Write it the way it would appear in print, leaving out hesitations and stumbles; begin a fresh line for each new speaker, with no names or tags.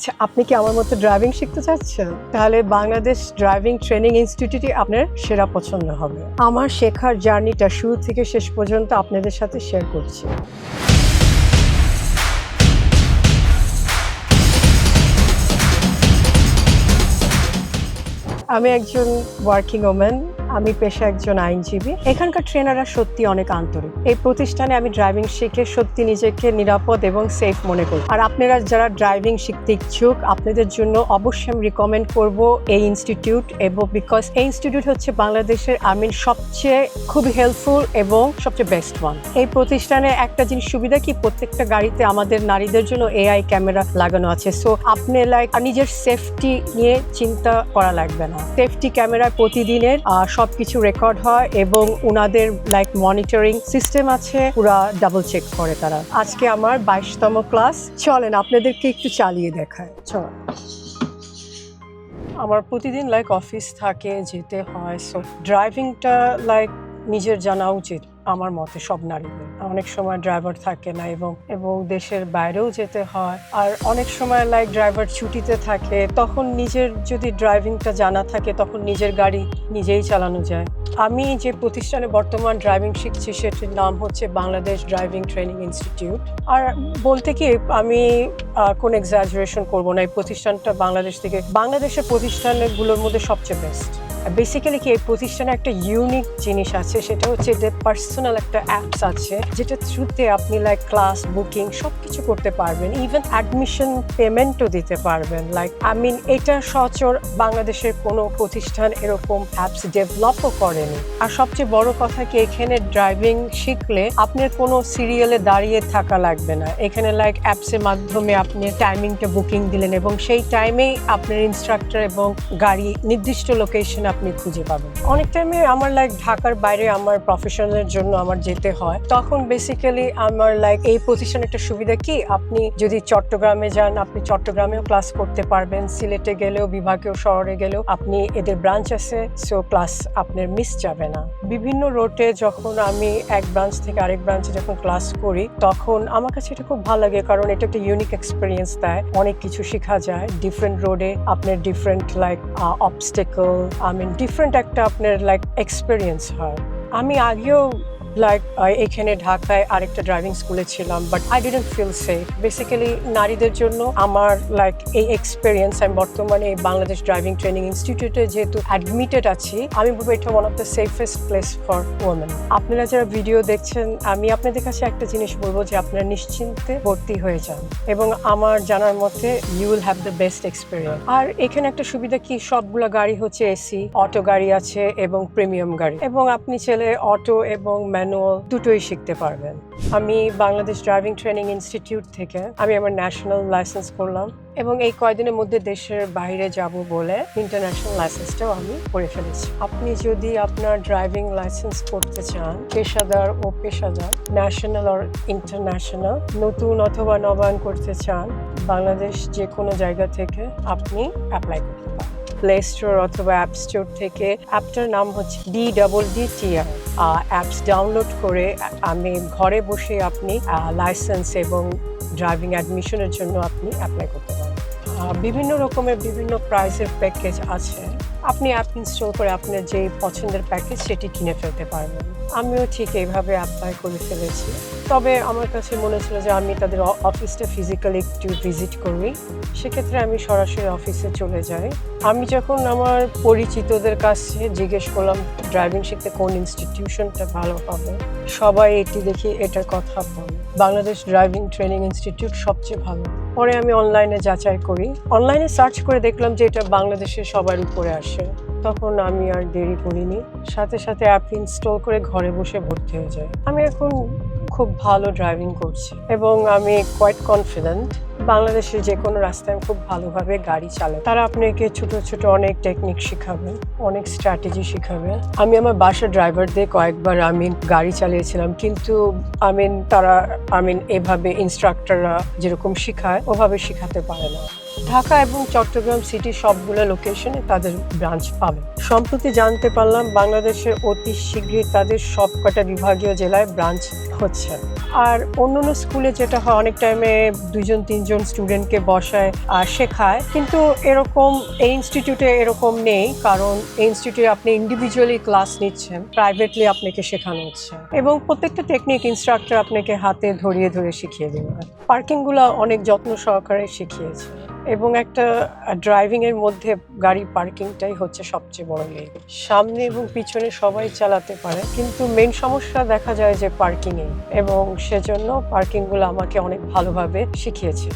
আচ্ছা, আপনি কি আমার মতো ড্রাইভিং শিখতে চাচ্ছেন? তাহলে বাংলাদেশ ড্রাইভিং ট্রেনিং ইনস্টিটিউটই আপনার সেরা পছন্দ হবে। আমার শেখার জার্নিটা শুরু থেকে শেষ পর্যন্ত আপনাদের সাথে শেয়ার করছি। আমি একজন ওয়ার্কিং ওম্যান। আমি পেশায় একজন আইনজীবী। এখানকার ট্রেনাররা সত্যি অনেক আন্তরিক। এই প্রতিষ্ঠানে আমি ড্রাইভিং শিখে সত্যি নিজেকে নিরাপদ এবং সেফ মনে করি। আর আপনারা যারা ড্রাইভিং শিখতে ইচ্ছুক, আপনাদের জন্য অবশ্যই আমি রিকমেন্ড করব এই ইনস্টিটিউট, এবং বিকজ এই ইনস্টিটিউট হচ্ছে বাংলাদেশের সবচেয়ে খুবই হেল্পফুল এবং সবচেয়ে বেস্ট ওয়ান। এই প্রতিষ্ঠানে একটা জিনিস সুবিধা কি, প্রত্যেকটা গাড়িতে আমাদের নারীদের জন্য AI ক্যামেরা লাগানো আছে। সো আপনি নিজের সেফটি নিয়ে চিন্তা করা লাগবে না। সেফটি ক্যামেরায় প্রতিদিনের সবকিছু রেকর্ড হয় এবং ওনাদের মনিটরিং সিস্টেম আছে, পুরা ডাবল চেক করে তারা। আজকে আমার 22তম ক্লাস। চলেন আপনাদেরকে একটু চালিয়ে দেখায়। চল। আমার প্রতিদিন অফিস থাকে, যেতে হয়। সো ড্রাইভিংটা নিজের জানা উচিত আমার মতে সব নারীদের। অনেক সময় ড্রাইভার থাকে না এবং দেশের বাইরেও যেতে হয়। আর অনেক সময় ড্রাইভার ছুটিতে থাকে, তখন নিজের যদি ড্রাইভিংটা জানা থাকে তখন নিজের গাড়ি নিজেই চালানো যায়। আমি যে প্রতিষ্ঠানে বর্তমান ড্রাইভিং শিখছি সেটির নাম হচ্ছে বাংলাদেশ ড্রাইভিং ট্রেনিং ইনস্টিটিউট। আর বলতে কি, আমি কোনো এক্সাজারেশন করবো না। এই প্রতিষ্ঠানটা বাংলাদেশের প্রতিষ্ঠানগুলোর মধ্যে সবচেয়ে বেস্ট। বেসিক্যালি কি, এই প্রতিষ্ঠানে একটা ইউনিক জিনিস আছে, সেটা হচ্ছে যে পার্সোনাল একটা অ্যাপস আছে, যেটা থ্রুতে আপনি ক্লাস বুকিং সবকিছু করতে পারবেন, ইভেন অ্যাডমিশন পেমেন্টও দিতে পারবেন। এটা সচরাচর বাংলাদেশের কোনো প্রতিষ্ঠান এরকম অ্যাপস ডেভেলপও করেনি। আর সবচেয়ে বড় কথা কি, এখানে ড্রাইভিং শিখলে আপনার কোনো সিরিয়ালে দাঁড়িয়ে থাকা লাগবে না। এখানে অ্যাপসের মাধ্যমে আপনি টাইমিংটা বুকিং দিলেন এবং সেই টাইমেই আপনার ইনস্ট্রাক্টর এবং গাড়ি নির্দিষ্ট লোকেশন আপনি খুঁজে পাবেন। অনেক টাইমে আমার ঢাকার বাইরে আমার প্রফেশনের জন্য আমার যেতে হয়, তখন বেসিক্যালি আমার এই প্রতিষ্ঠানের একটা সুবিধা কি, আপনি যদি চট্টগ্রামে যান আপনি চট্টগ্রামেও ক্লাস করতে পারবেন, সিলেটে গেলেও বিভাগীয় শহরে গেলেও আপনি এদের ব্রাঞ্চ আছে, সো ক্লাস আপনার মিস যাবে না। বিভিন্ন রোডে যখন আমি এক ব্রাঞ্চ থেকে আরেক ব্রাঞ্চে যখন ক্লাস করি, তখন আমার কাছে এটা খুব ভালো লাগে, কারণ এটা একটা ইউনিক এক্সপিরিয়েন্স দেয়। অনেক কিছু শেখা যায়। ডিফারেন্ট রোডে আপনার ডিফারেন্ট অবস্টেকল, ডিফারেন্ট একটা আপনার এক্সপিরিয়েন্স হয়। আমি আগেও এখানে ঢাকায় আরেকটা ড্রাইভিং স্কুলে ছিলাম, but I didn't feel safe. Basically নারীদের জন্য আমার এই এক্সপিরিয়েন্স, আমি বর্তমানে বাংলাদেশ ড্রাইভিং ট্রেনিং ইনস্টিটিউটে যেহেতু অ্যাডমিটেড আছি, আমি বলবো এটা one of the safest place for women. আপনারা যারা ভিডিও দেখছেন, আমি আপনাদের কাছে একটা জিনিস বলবো যে আপনারা নিশ্চিন্তে ভর্তি হয়ে যান, এবং আমার জানার মতে you will have the best experience. আর এখানে একটা সুবিধা কি, সবগুলো গাড়ি হচ্ছে এসি, অটো গাড়ি আছে এবং প্রিমিয়াম গাড়ি, এবং আপনি চাইলে অটো এবং দুটোই শিখতে পারবেন। আমি বাংলাদেশ ড্রাইভিং ট্রেনিং ইনস্টিটিউট থেকে আমি আমার ন্যাশনাল লাইসেন্স করলাম, এবং এই কয়েকদিনের মধ্যে দেশের বাইরে যাব বলে ইন্টারন্যাশনাল লাইসেন্সটাও আমি করে ফেলেছি। আপনি যদি আপনার ড্রাইভিং লাইসেন্স করতে চান, পেশাদার ও পেশাদার, ন্যাশনাল আর ইন্টারন্যাশনাল, নতুন অথবা নবায়ন করতে চান, বাংলাদেশ যে কোনো জায়গা থেকে আপনি অ্যাপ্লাই করতে পারেন। প্লে স্টোর অথবা অ্যাপ স্টোর থেকে, অ্যাপটার নাম হচ্ছে DDDTR। অ্যাপস ডাউনলোড করে আমি ঘরে বসে আপনি লাইসেন্স এবং ড্রাইভিং অ্যাডমিশনের জন্য আপনি অ্যাপ্লাই করতে পারেন। বিভিন্ন রকমের বিভিন্ন প্রাইসের প্যাকেজ আছে। আপনি অ্যাপ ইনস্টল করে আপনার যে পছন্দের প্যাকেজ সেটি কিনে ফেলতে পারবেন। আমিও ঠিক এইভাবে অ্যাপ্লাই করে ফেলেছি। তবে আমার কাছে মনে হচ্ছিল যে আমি তাদের অফিসটা ফিজিক্যালি একটু ভিজিট করি, সেক্ষেত্রে আমি সরাসরি অফিসে চলে যাই। আমি যখন আমার পরিচিতদের কাছে জিজ্ঞেস করলাম ড্রাইভিং শিখতে কোন ইনস্টিটিউশনটা ভালো হবে, সবাই এটি দেখি এটার কথা বলে, বাংলাদেশ ড্রাইভিং ট্রেনিং ইনস্টিটিউট সবচেয়ে ভালো। পরে আমি অনলাইনে যাচাই করি, অনলাইনে সার্চ করে দেখলাম যে এটা বাংলাদেশের সবার উপরে আসে। তখন আমি আর দেরি করিনি, সাথে সাথে অ্যাপ ইনস্টল করে ঘরে বসে ভর্তি হয়ে যাই। আমি এখন খুব ভালো ড্রাইভিং করছি এবং আমি কোয়াইট কনফিডেন্ট বাংলাদেশের যে কোনো রাস্তায় আমি খুব ভালোভাবে গাড়ি চালাই। তারা আপনাকে ছোট ছোট অনেক টেকনিক শিখাবে, অনেক স্ট্র্যাটেজি শিখাবে। আমি আমার বাসার ড্রাইভারদের কয়েকবার আমি গাড়ি চালিয়েছিলাম, কিন্তু তারা এভাবে ইনস্ট্রাক্টররা যেরকম শেখায় ওভাবে শেখাতে পারে না। ঢাকা এবং চট্টগ্রাম সিটি সবগুলো লোকেশনে তাদের ব্রাঞ্চ পাবে। সম্প্রতি জানতে পারলাম বাংলাদেশের অতি শীঘ্রই তাদের সবকটা বিভাগীয় জেলায় ব্রাঞ্চ হচ্ছে। আর অন্যান্য স্কুলে যেটা হয় অনেক টাইমে 2-3জন স্টুডেন্টকে বসায় শেখায়, কিন্তু এরকম এই ইনস্টিটিউটে এরকম নেই, কারণ এই ইনস্টিটিউটে আপনি ইন্ডিভিজুয়ালি ক্লাস নিচ্ছেন, প্রাইভেটলি আপনাকে শেখানো হচ্ছে এবং প্রত্যেকটা টেকনিক ইনস্ট্রাক্টর আপনাকে হাতে ধরিয়ে ধরে শিখিয়ে দেবে। পার্কিংগুলো অনেক যত্ন সহকারে শিখিয়েছে এবং একটা ড্রাইভিংয়ের মধ্যে গাড়ি পার্কিংটাই হচ্ছে সবচেয়ে বড় মেন। সামনে এবং পিছনে সবাই চালাতে পারে, কিন্তু মেন সমস্যা দেখা যায় যে পার্কিংয়ে, এবং সেজন্য পার্কিংগুলো আমাকে অনেক ভালোভাবে শিখিয়েছে।